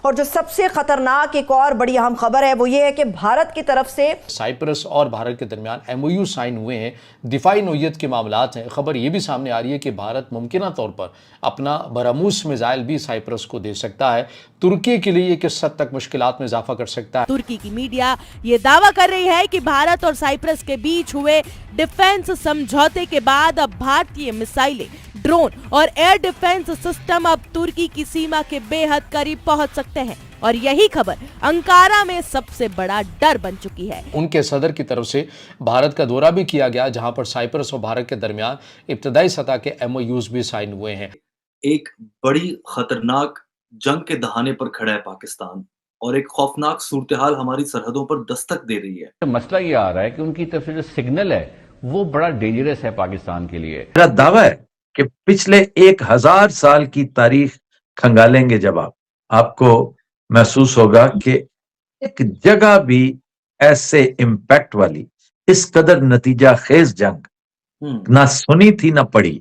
اور جو سب سے خطرناک ایک اور بڑی اہم خبر ہے وہ یہ ہے کہ بھارت کی طرف سے سائپرس اور بھارت کے درمیان ایم او یو سائن ہوئے ہیں، دفاعی نوعیت کے معاملات ہیں۔ خبر یہ بھی سامنے آ رہی ہے کہ بھارت ممکنہ طور پر اپنا براموس میزائل بھی سائپرس کو دے سکتا ہے۔ ترکی کے لیے یہ کس حد تک مشکلات میں اضافہ کر سکتا ہے۔ ترکی کی میڈیا یہ دعویٰ کر رہی ہے کہ بھارت اور سائپرس کے بیچ ہوئے ڈیفنس سمجھوتے کے بعد اب بھارتی میزائلیں، ڈرون اور ایئر ڈیفنس سسٹم اب ترکی کی سیما کے بے حد قریب پہنچ سکتے ہیں، اور یہی خبر انکارا میں سب سے بڑا ڈر بن چکی ہے۔ ان کے صدر کی طرف سے بھارت کا دورہ بھی کیا گیا، جہاں پر سائپرس اور بھارت کے درمیان ابتدائی سطح کے ایم او یوز بھی سائن ہوئے ہیں۔ ایک بڑی خطرناک جنگ کے دہانے پر کھڑا ہے پاکستان، اور ایک خوفناک صورتحال ہماری سرحدوں پر دستک دے رہی ہے۔ مسئلہ یہ آ رہا ہے کہ ان کی طرف سے جو سگنل ہے وہ بڑا ڈینجرس ہے پاکستان کے لیے۔ میرا دعویٰ ہے کہ پچھلے 1000 سال کی تاریخ کھنگالیں گے جب آپ کو محسوس ہوگا کہ ایک جگہ بھی ایسے امپیکٹ والی اس قدر نتیجہ خیز جنگ نہ سنی تھی نہ پڑی۔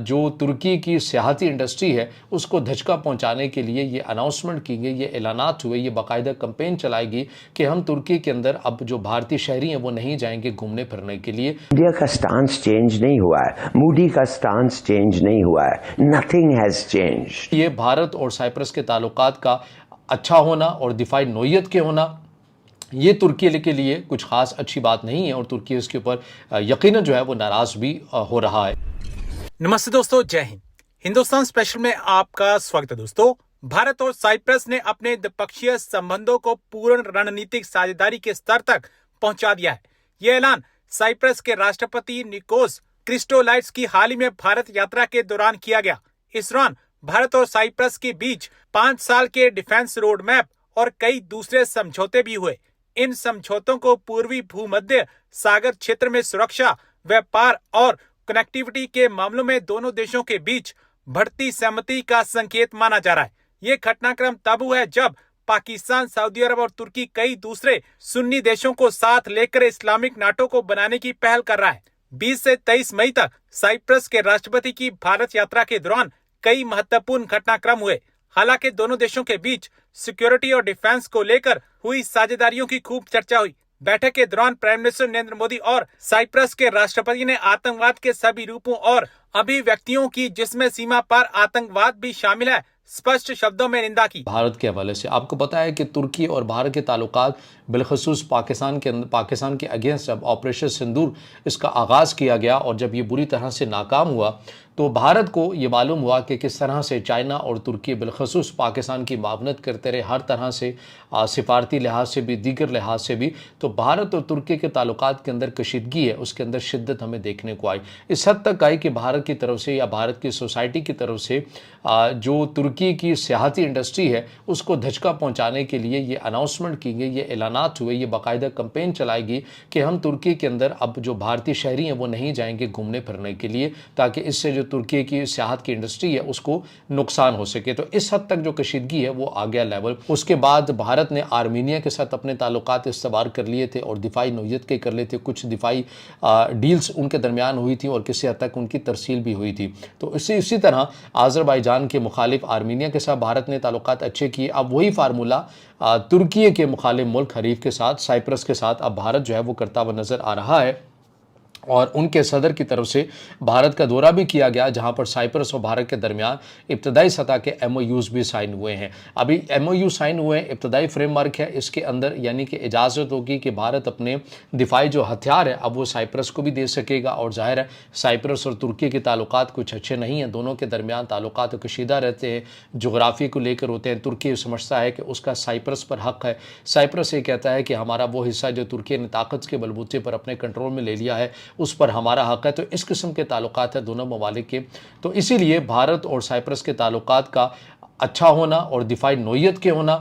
جو ترکی کی سیاحتی انڈسٹری ہے اس کو دھچکا پہنچانے کے لیے یہ اناؤنسمنٹ کی گئی، یہ اعلانات ہوئے، یہ باقاعدہ کمپین چلائے گی کہ ہم ترکی کے اندر اب جو بھارتی شہری ہیں وہ نہیں جائیں گے گھومنے پھرنے کے لیے۔ انڈیا کا سٹانس چینج نہیں ہوا ہے، مودی کا سٹانس چینج نہیں ہوا ہے، نتھنگ ہیز چینج۔ یہ بھارت اور سائپرس کے تعلقات کا اچھا ہونا اور دفاعی نوعیت کے ہونا یہ ترکی کے لیے کچھ خاص اچھی بات نہیں ہے، اور ترکی اس کے اوپر یقیناً جو ہے وہ ناراض بھی ہو رہا ہے۔ نمستے دوستو، جے ہند۔ ہندوستان اسپیشل میں آپ کا سواگت ہے دوستو۔ بھارت اور سائپرس نے اپنے دپکشیہ سمبندوں کو پورن رننیتک ساجھیداری کے سطر تک پہنچا دیا ہے۔ یہ اعلان سائپرس کے راشٹرپتی نیکوس کرسٹولائڈس کی حال ہی میں بھارت یاترا کے دوران کیا گیا۔ اس دوران بھارت اور سائپرس کے بیچ 5 سال کے ڈیفنس روڈ میپ اور کئی دوسرے سمجھوتے بھی ہوئے۔ ان سمجھوتوں کو پوروی بھومدھیہ ساگر چھیتر میں سرکشا، ویپار اور کنیکٹیوٹی کے معاملوں میں دونوں دیشوں کے بیچ بڑھتی سہمتی کا سنکیت مانا جا رہا ہے۔ یہ گھٹنا کرم تب ہوا ہے جب پاکستان، سعودی عرب اور ترکی کئی دوسرے سنی دیشوں کو ساتھ لے کر اسلامک ناٹو کو بنانے کی پہل کر رہا ہے۔ 20 سے 23 مئی تک سائپرس کے راشٹرپتی کی بھارت یاترا کے دوران کئی مہتوپورن گھٹنا کرم ہوئے۔ حالانکہ دونوں دیشوں کے بیچ سیکیورٹی اور ڈیفنس کو لے کر ہوئی ساجھیداریوں کی خوب چرچا ہوئی۔ بیٹھک کے دوران پرائم منسٹر نریندر مودی اور سائپرس کے راشٹرپتی نے آتنکواد کے سبھی روپوں اور ابھیویکتیوں کی، جس میں سیما پار آتنکواد بھی شامل ہے، اسپشٹ شبدوں میں نندا کی۔ بھارت کے حوالے سے آپ کو پتا ہے کہ ترکی اور بھارت کے تعلقات بالخصوص پاکستان کے اگینسٹ جب آپریشن سندور اس کا آغاز کیا گیا اور جب یہ بری طرح سے ناکام ہوا تو بھارت کو یہ معلوم ہوا کہ کس طرح سے چائنا اور ترکی بالخصوص پاکستان کی معاونت کرتے رہے، ہر طرح سے سفارتی لحاظ سے بھی، دیگر لحاظ سے بھی۔ تو بھارت اور ترکی کے تعلقات کے اندر کشیدگی ہے، اس کے اندر شدت ہمیں دیکھنے کو آئی، اس حد تک آئی کہ بھارت کی طرف سے یا بھارت کی سوسائٹی کی طرف سے جو ترکی کی سیاحتی انڈسٹری ہے اس کو دھچکا پہنچانے کے لیے یہ اناؤنسمنٹ کی گئی، یہ اعلانات ہوئے، یہ باقاعدہ کمپین چلائے گی کہ ہم ترکی کے اندر اب جو بھارتی شہری ہیں وہ نہیں جائیں گے گھومنے پھرنے کے لیے، تاکہ اس سے جو ترکی کی سیاحت کی انڈسٹری ہے اس کو نقصان ہو سکے۔ تو اس حد تک جو کشیدگی ہے وہ آ گیا لیول۔ اس کے بعد بھارت نے آرمینیا کے ساتھ اپنے تعلقات استوار کر لیے تھے اور دفاعی نوعیت کے کر لیے تھے، کچھ دفاعی ڈیلز ان کے درمیان ہوئی تھیں اور کسی حد تک ان کی ترسیل بھی ہوئی تھی۔ تو اسی طرح آذربائیجان کے مخالف آرمینیا کے ساتھ بھارت نے تعلقات اچھے کیے۔ اب وہی فارمولہ ترکی کے مخالف ملک حریف کے ساتھ، سائپرس کے ساتھ اب بھارت جو ہے وہ کرتا ہوا نظر آ رہا ہے، اور ان کے صدر کی طرف سے بھارت کا دورہ بھی کیا گیا، جہاں پر سائپرس اور بھارت کے درمیان ابتدائی سطح کے ایم او یوز بھی سائن ہوئے ہیں۔ ابھی ایم او یو سائن ہوئے ہیں، ابتدائی فریم ورک ہے، اس کے اندر یعنی کہ اجازت ہوگی کہ بھارت اپنے دفاعی جو ہتھیار ہے اب وہ سائپرس کو بھی دے سکے گا، اور ظاہر ہے سائپرس اور ترکی کے تعلقات کچھ اچھے نہیں ہیں، دونوں کے درمیان تعلقات کشیدہ رہتے ہیں، جغرافی کو لے کر ہوتے ہیں۔ ترکی سمجھتا ہے کہ اس کا سائپرس پر حق ہے، سائپرس یہ کہتا ہے کہ ہمارا وہ حصہ جو ترکی نے طاقت کے بلبوتے پر اپنے کنٹرول میں لے لیا ہے اس پر ہمارا حق ہے۔ تو اس قسم کے تعلقات ہیں دونوں ممالک کے، تو اسی لیے بھارت اور سائپرس کے تعلقات کا اچھا ہونا اور دفاعی نوعیت کے ہونا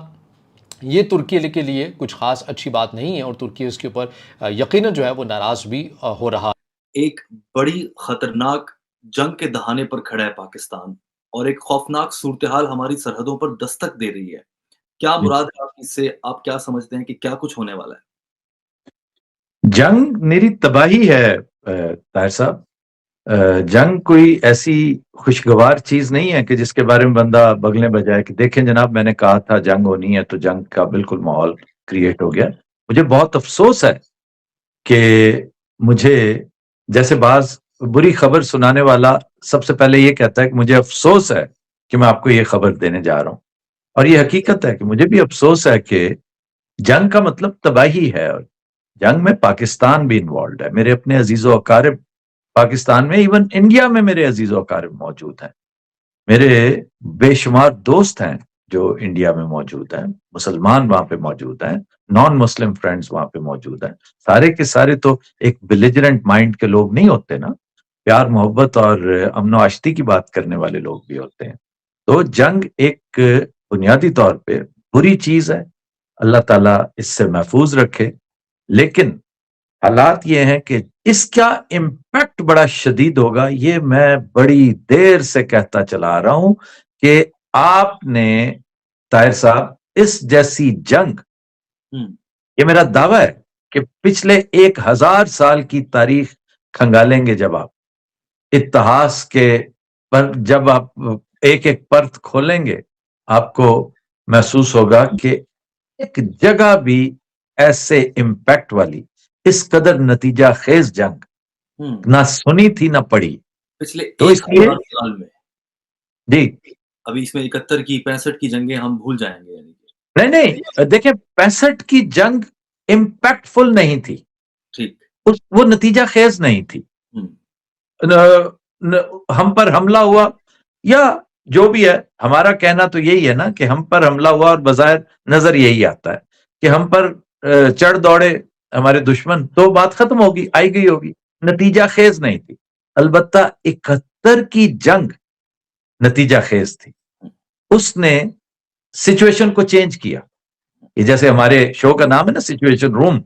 یہ ترکی کے لیے کچھ خاص اچھی بات نہیں ہے، اور ترکی اس کے اوپر یقیناً جو ہے وہ ناراض بھی ہو رہا ہے۔ ایک بڑی خطرناک جنگ کے دہانے پر کھڑا ہے پاکستان، اور ایک خوفناک صورتحال ہماری سرحدوں پر دستک دے رہی ہے۔ کیا مراد ہے آپ اس سے؟ آپ کیا سمجھتے ہیں کہ کیا کچھ ہونے والا ہے؟ جنگ میری تباہی ہے طاہر صاحب، جنگ کوئی ایسی خوشگوار چیز نہیں ہے کہ جس کے بارے میں بندہ بغلیں بجائے کہ دیکھیں جناب میں نے کہا تھا جنگ ہونی ہے تو جنگ کا بالکل ماحول کریٹ ہو گیا. مجھے بہت افسوس ہے کہ مجھے جیسے بعض بری خبر سنانے والا سب سے پہلے یہ کہتا ہے کہ مجھے افسوس ہے کہ میں آپ کو یہ خبر دینے جا رہا ہوں, اور یہ حقیقت ہے کہ مجھے بھی افسوس ہے کہ جنگ کا مطلب تباہی ہے, اور جنگ میں پاکستان بھی انوالوڈ ہے. میرے اپنے عزیز و اقارب پاکستان میں, ایون انڈیا میں میرے عزیز و اقارب موجود ہیں. میرے بے شمار دوست ہیں جو انڈیا میں موجود ہیں, مسلمان وہاں پہ موجود ہیں, نان مسلم فرینڈز وہاں پہ موجود ہیں. سارے کے سارے تو ایک بلیجرنٹ مائنڈ کے لوگ نہیں ہوتے نا, پیار محبت اور امن و آشتی کی بات کرنے والے لوگ بھی ہوتے ہیں. تو جنگ ایک بنیادی طور پہ بری چیز ہے, اللہ تعالیٰ اس سے محفوظ رکھے, لیکن حالات یہ ہیں کہ اس کا امپیکٹ بڑا شدید ہوگا. یہ میں بڑی دیر سے کہتا چلا آ رہا ہوں کہ آپ نے طاہر صاحب اس جیسی جنگ, یہ میرا دعویٰ ہے کہ پچھلے 1000 سال کی تاریخ کھنگالیں گے جب آپ اتہاس کے پر, جب آپ ایک ایک پرت کھولیں گے, آپ کو محسوس ہوگا کہ ایک جگہ بھی ایسے امپیکٹ والی اس قدر نتیجہ خیز جنگ نہ سنی تھی نہ پڑھی. پچھلے تو اس لیے 1000 سال میں جی ابھی اس میں 71 کی 65 کی جنگیں ہم بھول جائیں گے. نہیں دیکھیں 65 کی جنگ امپیکٹ فل نہیں تھی, ٹھیک, وہ نتیجہ خیز نہیں تھی. ہم پر حملہ ہوا یا جو بھی ہے, ہمارا کہنا تو یہی ہے نا کہ ہم پر حملہ ہوا اور بظاہر نظر یہی آتا ہے کہ ہم پر چڑھ دوڑے ہمارے دشمن, تو بات ختم ہوگی, آئی گئی ہوگی. نتیجہ خیز نہیں تھی. البتہ 71 کی جنگ نتیجہ خیز تھی. اس نے سچویشن کو چینج کیا. یہ جیسے ہمارے شو کا نام ہے نا سچویشن روم,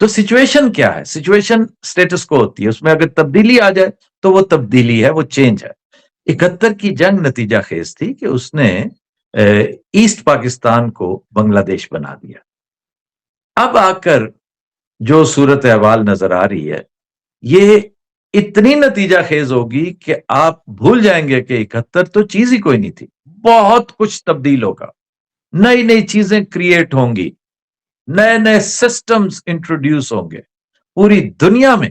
تو سچویشن کیا ہے؟ سچویشن سٹیٹس کو ہوتی ہے, اس میں اگر تبدیلی آ جائے تو وہ تبدیلی ہے, وہ چینج ہے. 71 کی جنگ نتیجہ خیز تھی کہ اس نے ایسٹ پاکستان کو بنگلہ دیش بنا دیا. اب آ کر جو صورت احوال نظر آ رہی ہے, یہ اتنی نتیجہ خیز ہوگی کہ آپ بھول جائیں گے کہ 71 تو چیز ہی کوئی نہیں تھی. بہت کچھ تبدیل ہوگا, نئی نئی چیزیں کریٹ ہوں گی, نئے نئے سسٹمز انٹروڈیوس ہوں گے. پوری دنیا میں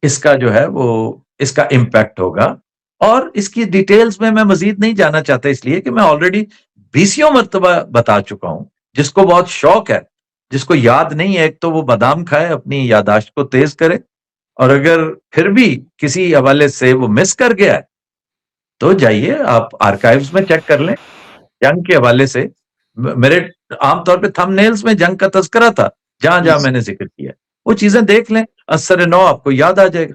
اس کا جو ہے وہ اس کا امپیکٹ ہوگا. اور اس کی ڈیٹیلز میں مزید نہیں جانا چاہتا, اس لیے کہ میں آلریڈی 20 مرتبہ بتا چکا ہوں. جس کو بہت شوق ہے, جس کو یاد نہیں ہے, ایک تو وہ بادام کھائے, اپنی یاداشت کو تیز کرے, اور اگر پھر بھی کسی حوالے سے وہ مس کر گیا ہے تو جائیے آپ آرکائیوز میں چیک کر لیں. جنگ کے حوالے سے میرے عام طور پہ تھم نیلز میں جنگ کا تذکرہ تھا, جہاں جہاں میں نے ذکر کیا, وہ چیزیں دیکھ لیں, اثر نو آپ کو یاد آ جائے گا.